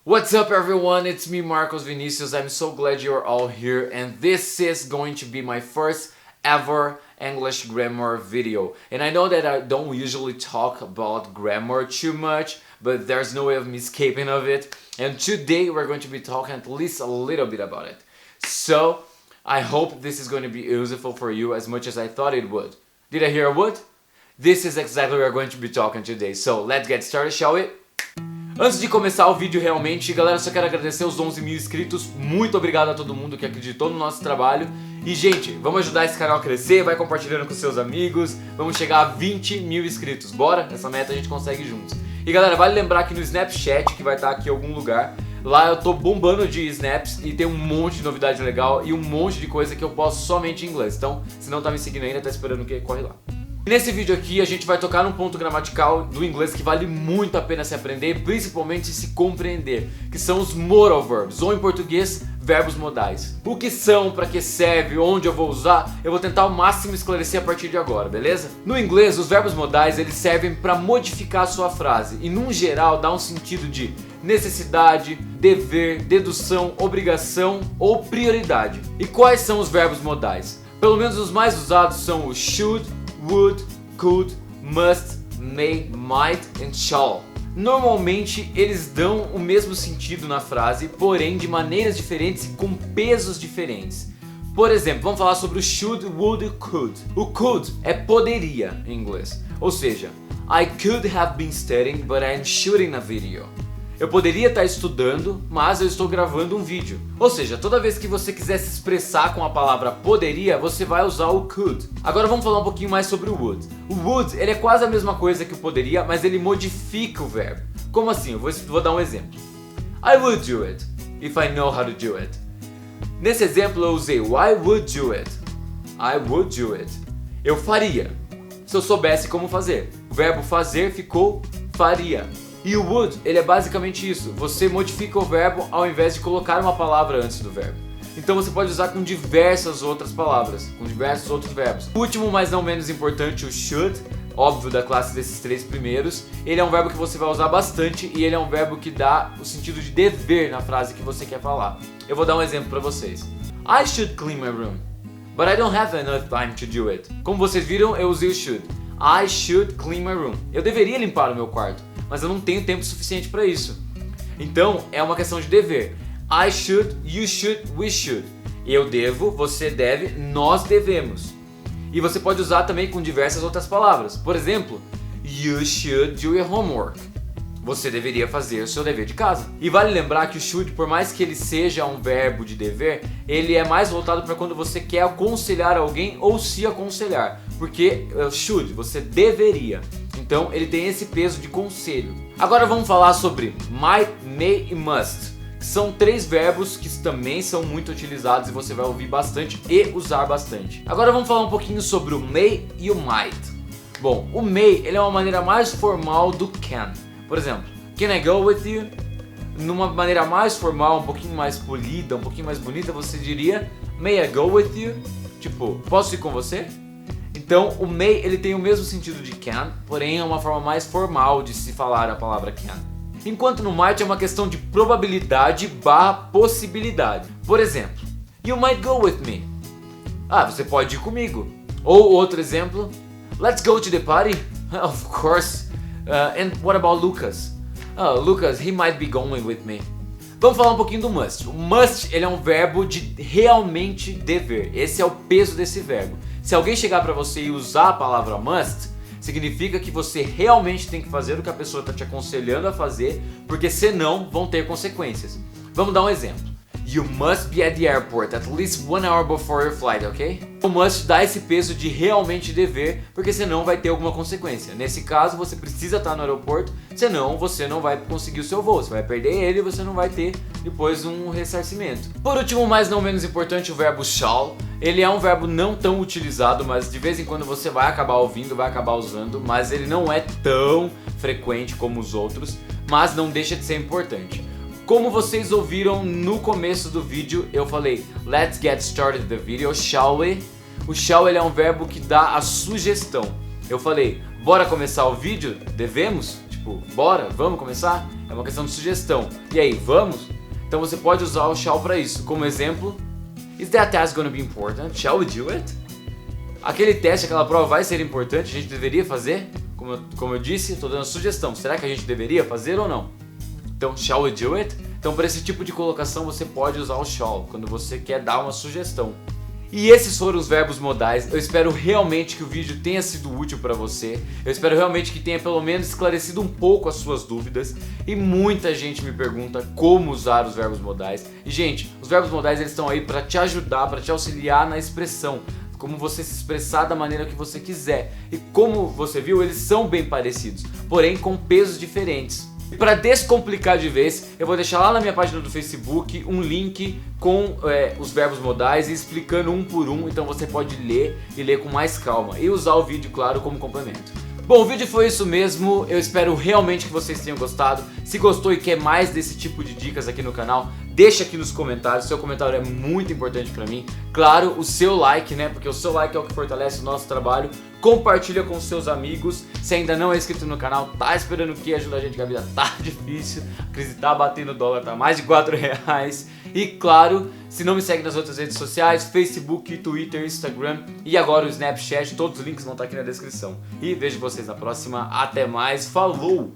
What's up everyone, it's me Marcos Vinicius. I'm so glad you're all here and this is going to be my first ever English grammar video. And I know that I don't usually talk about grammar too much, but there's no way of me escaping of it. And today we're going to be talking at least a little bit about it. So I hope this is going to be useful for you as much as I thought it would. Did I hear a would? This is exactly what we're going to be talking today. So let's get started, shall we? Antes de começar o vídeo realmente, galera, eu só quero agradecer os 11 mil inscritos. Muito obrigado a todo mundo que acreditou no nosso trabalho. E, gente, vamos ajudar esse canal a crescer, vai compartilhando com seus amigos. Vamos chegar a 20 mil inscritos. Bora? Essa meta a gente consegue juntos. E, galera, vale lembrar que no Snapchat, que vai estar aqui em algum lugar, lá eu tô bombando de snaps e tem um monte de novidade legal e um monte de coisa que eu posto somente em inglês. Então, se não tá me seguindo ainda, tá esperando o quê? Corre lá. Nesse vídeo aqui a gente vai tocar num ponto gramatical do inglês que vale muito a pena se aprender, principalmente se compreender, que são os modal verbs, ou em português, verbos modais. O que são, para que serve, onde eu vou usar, eu vou tentar ao máximo esclarecer a partir de agora, beleza? No inglês, os verbos modais eles servem para modificar a sua frase e, num geral, dá um sentido de necessidade, dever, dedução, obrigação ou prioridade. E quais são os verbos modais? Pelo menos os mais usados são o should, would, could, must, may, might and shall. Normalmente eles dão o mesmo sentido na frase, porém de maneiras diferentes e com pesos diferentes. Por exemplo, vamos falar sobre o should, would e could. O could é poderia em inglês, ou seja, I could have been studying but I'm shooting a video. Eu poderia estar estudando, mas eu estou gravando um vídeo. Ou seja, toda vez que você quiser se expressar com a palavra poderia, você vai usar o could. Agora vamos falar um pouquinho mais sobre o would. O would, ele é quase a mesma coisa que o poderia, mas ele modifica o verbo. Como assim? Eu vou dar um exemplo. I would do it, if I know how to do it. Nesse exemplo eu usei o I would do it. I would do it. Eu faria, se eu soubesse como fazer. O verbo fazer ficou faria. E o would, ele é basicamente isso. Você modifica o verbo ao invés de colocar uma palavra antes do verbo. Então você pode usar com diversas outras palavras, com diversos outros verbos. O último, mas não menos importante, o should, óbvio da classe desses três primeiros. Ele é um verbo que você vai usar bastante e ele é um verbo que dá o sentido de dever na frase que você quer falar. Eu vou dar um exemplo para vocês. I should clean my room, but I don't have enough time to do it. Como vocês viram, eu usei o should. I should clean my room. Eu deveria limpar o meu quarto, mas eu não tenho tempo suficiente para isso. Então, é uma questão de dever. I should, you should, we should. Eu devo, você deve, nós devemos. E você pode usar também com diversas outras palavras. Por exemplo, you should do your homework. Você deveria fazer o seu dever de casa. E vale lembrar que o should, por mais que ele seja um verbo de dever, ele é mais voltado para quando você quer aconselhar alguém ou se aconselhar. Porque should, você deveria. Então ele tem esse peso de conselho. Agora vamos falar sobre might, may e must. São três verbos que também são muito utilizados e você vai ouvir bastante e usar bastante. Agora vamos falar um pouquinho sobre o may e o might. Bom, o may ele é uma maneira mais formal do can. Por exemplo, can I go with you? Numa maneira mais formal, um pouquinho mais polida, um pouquinho mais bonita, você diria may I go with you? Tipo, posso ir com você? Então, o may ele tem o mesmo sentido de can, porém é uma forma mais formal de se falar a palavra can. Enquanto no might é uma questão de probabilidade barra possibilidade. Por exemplo, you might go with me. Ah, você pode ir comigo. Ou outro exemplo, let's go to the party. Of course. And what about Lucas? Oh, Lucas, he might be going with me. Vamos falar um pouquinho do must. O must ele é um verbo de realmente dever. Esse é o peso desse verbo. Se alguém chegar para você e usar a palavra must, significa que você realmente tem que fazer o que a pessoa está te aconselhando a fazer, porque senão vão ter consequências. Vamos dar um exemplo. You must be at the airport at least 1 hour before your flight, ok? O must dá esse peso de realmente dever, porque senão vai ter alguma consequência. Nesse caso, você precisa estar no aeroporto, senão você não vai conseguir o seu voo. Você vai perder ele e você não vai ter depois um ressarcimento. Por último, mas não menos importante, o verbo shall. Ele é um verbo não tão utilizado, mas de vez em quando você vai acabar ouvindo, vai acabar usando, mas ele não é tão frequente como os outros, mas não deixa de ser importante. Como vocês ouviram no começo do vídeo, eu falei let's get started the video, shall we? O shall ele é um verbo que dá a sugestão. Eu falei, bora começar o vídeo? Devemos? Tipo, bora, vamos começar? É uma questão de sugestão. E aí, vamos? Então você pode usar o shall para isso. Como exemplo, is that task gonna be important? Shall we do it? Aquele teste, aquela prova vai ser importante, a gente deveria fazer? Como eu disse, estou dando sugestão. Será que a gente deveria fazer ou não? Então, shall we do it? Então, para esse tipo de colocação, você pode usar o shall, quando você quer dar uma sugestão. E esses foram os verbos modais. Eu espero realmente que o vídeo tenha sido útil para você. Eu espero realmente que tenha pelo menos esclarecido um pouco as suas dúvidas. E muita gente me pergunta como usar os verbos modais. E gente, os verbos modais eles estão aí para te ajudar, para te auxiliar na expressão. Como você se expressar da maneira que você quiser. E como você viu, eles são bem parecidos, porém com pesos diferentes. E para descomplicar de vez, eu vou deixar lá na minha página do Facebook um link com os verbos modais e explicando um por um, então você pode ler e ler com mais calma e usar o vídeo, claro, como complemento. Bom, o vídeo foi isso mesmo, eu espero realmente que vocês tenham gostado. Se gostou e quer mais desse tipo de dicas aqui no canal, deixa aqui nos comentários, seu comentário é muito importante pra mim. Claro, o seu like, né, porque o seu like é o que fortalece o nosso trabalho. Compartilha com seus amigos, se ainda não é inscrito no canal, tá esperando o que? Ajuda a gente que a vida tá difícil, a crise tá batendo, o dólar tá mais de R$4. E claro, se não me segue nas outras redes sociais, Facebook, Twitter, Instagram e agora o Snapchat, todos os links vão estar aqui na descrição. E vejo vocês na próxima, até mais, falou!